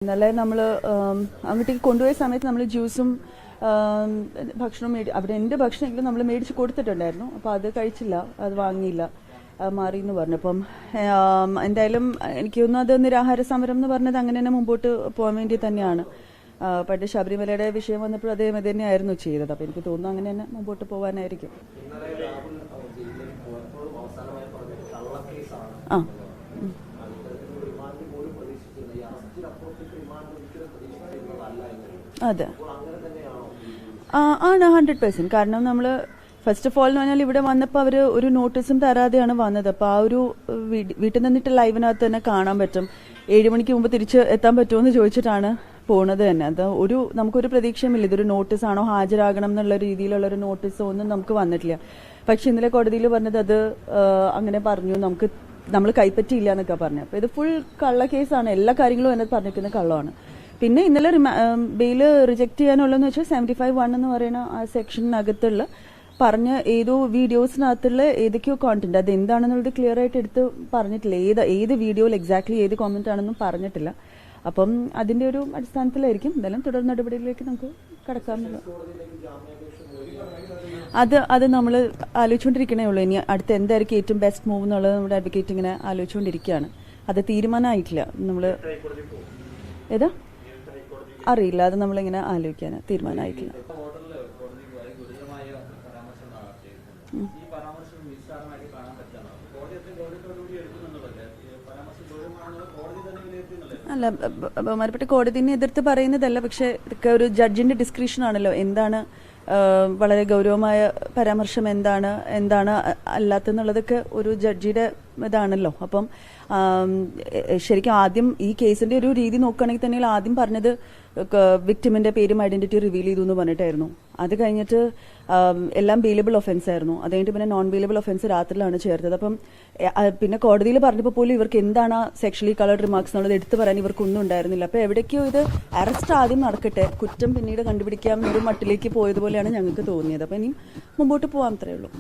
ഇന്നലെ നമ്മൾ അങ്ങോട്ടേക്ക് കൊണ്ടുപോയ സമയത്ത് നമ്മൾ ജ്യൂസും ഭക്ഷണവും അവിടെ എൻ്റെ ഭക്ഷണമെങ്കിലും നമ്മൾ മേടിച്ച് കൊടുത്തിട്ടുണ്ടായിരുന്നു. അപ്പോൾ അത് കഴിച്ചില്ല, അത് വാങ്ങിയില്ല, മാറി എന്ന് പറഞ്ഞു. അപ്പം എന്തായാലും എനിക്ക് തോന്നുന്നു അത് നിരാഹാര സമരം എന്ന് പറഞ്ഞത് അങ്ങനെ തന്നെ മുമ്പോട്ട് പോകാൻ വേണ്ടി തന്നെയാണ്. പണ്ട് ശബരിമലയുടെ വിഷയം വന്നപ്പോൾ അദ്ദേഹം ഇത് തന്നെയായിരുന്നു ചെയ്തത്. അപ്പോൾ എനിക്ക് തോന്നുന്നു അങ്ങനെ തന്നെ മുമ്പോട്ട് പോകാനായിരിക്കും. ആ അതെ ആണ് 100%. കാരണം നമ്മൾ ഫസ്റ്റ് ഓഫ് ഓൾ എന്ന് പറഞ്ഞാൽ ഇവിടെ വന്നപ്പോൾ അവർ ഒരു നോട്ടീസും തരാതെയാണ് വന്നത്. അപ്പോൾ ആ ഒരു വീട്ടിൽ നിന്നിട്ട് ലൈവിനകത്ത് തന്നെ കാണാൻ പറ്റും. 7 മണിക്ക് മുമ്പ് തിരിച്ച് എത്താൻ പറ്റുമോ എന്ന് ചോദിച്ചിട്ടാണ് പോണത് തന്നെ. അത് നമുക്കൊരു പ്രതീക്ഷയുമില്ല, ഇതൊരു നോട്ടീസാണോ, ഹാജരാകണം എന്നുള്ള രീതിയിലുള്ളൊരു നോട്ടീസോ ഒന്നും നമുക്ക് വന്നിട്ടില്ല. പക്ഷെ ഇന്നലെ കോടതിയിൽ പറഞ്ഞത് അത് അങ്ങനെ പറഞ്ഞു, നമ്മൾ കൈപ്പറ്റിയില്ല എന്നൊക്കെ പറഞ്ഞു. അപ്പോൾ ഇത് ഫുൾ കള്ള കേസാണ്, എല്ലാ കാര്യങ്ങളും അതിനകത്ത് പറഞ്ഞിരിക്കുന്ന കള്ളമാണ്. പിന്നെ ഇന്നലെ ബെയില് റിജക്ട് ചെയ്യാനുള്ളതെന്ന് വെച്ചാൽ 75(1) എന്ന് പറയുന്ന ആ സെക്ഷനകത്തുള്ള പറഞ്ഞ ഏതോ വീഡിയോസിനകത്തുള്ള ഏതൊക്കെയോ കോണ്ടന്റ്, അത് എന്താണെന്നുള്ളത് ക്ലിയർ ആയിട്ട് എടുത്ത് പറഞ്ഞിട്ടില്ല. ഏത് വീഡിയോയിൽ എക്സാക്ട്ലി ഏത് കോമന്റ് ആണെന്നും പറഞ്ഞിട്ടില്ല. അപ്പം അതിന്റെ ഒരു അടിസ്ഥാനത്തിലായിരിക്കും എന്തായാലും തുടർ നടപടികളിലേക്ക് നമുക്ക് കടക്കാമെന്നുള്ളത്. അത് നമ്മൾ ആലോചിച്ചുകൊണ്ടിരിക്കണേ ഉള്ളൂ. ഇനി അടുത്ത് എന്തായിരിക്കും ഏറ്റവും ബെസ്റ്റ് മൂവ് എന്നുള്ളത് നമ്മുടെ അഡ്വക്കേറ്റ് ഇങ്ങനെ ആലോചിച്ചുകൊണ്ടിരിക്കുകയാണ്. അത് തീരുമാനമായിട്ടില്ല. നമ്മൾ ഏതാ അറിയില്ല, അത് നമ്മളിങ്ങനെ ആലോചിക്കാൻ തീരുമാനമായിട്ടില്ല. അല്ല, ബഹുമാനപ്പെട്ട കോടതിനെ എതിർത്ത് പറയുന്നതല്ല. പക്ഷെ ഇതൊക്കെ ഒരു ജഡ്ജിന്റെ ഡിസ്ക്രിപ്ഷൻ ആണല്ലോ. എന്താണ് വളരെ ഗൗരവമായ പരാമർശം, എന്താണ് അല്ലാത്തെന്നുള്ളതൊക്കെ ഒരു ജഡ്ജിയുടെ ഇതാണല്ലോ. അപ്പം ശരിക്കും ആദ്യം ഈ കേസിന്റെ ഒരു രീതി നോക്കുകയാണെങ്കിൽ തന്നെ ആദ്യം പറഞ്ഞത് വിക്ടിമിന്റെ പേരും ഐഡന്റിറ്റി റിവീൽ ചെയ്തു എന്ന് പറഞ്ഞിട്ടായിരുന്നു. അത് കഴിഞ്ഞിട്ട് എല്ലാം ബെയിലബിൾ ഒഫൻസ് ആയിരുന്നു. അത് കഴിഞ്ഞിട്ട് പിന്നെ നോൺ ബെയിലബിൾ ഒഫൻസ് രാത്രിയിലാണ് ചേർത്തത്. അപ്പം പിന്നെ കോടതിയിൽ പറഞ്ഞപ്പോൾ പോലും ഇവർക്ക് എന്താണ് സെക്ഷലി കളർഡ് റിമാർക്സ് എന്നുള്ളത് എടുത്തു പറയാൻ ഇവർക്കൊന്നും ഉണ്ടായിരുന്നില്ല. അപ്പോൾ എവിടേക്കോ ഇത് അറസ്റ്റ് ആദ്യം നടക്കട്ടെ, കുറ്റം പിന്നീട് കണ്ടുപിടിക്കാം എന്നൊരു മട്ടിലേക്ക് പോയതുപോലെയാണ് ഞങ്ങൾക്ക് തോന്നിയത്. അപ്പം ഇനിയും മുമ്പോട്ട് പോകാൻ അത്രയേ ഉള്ളൂ.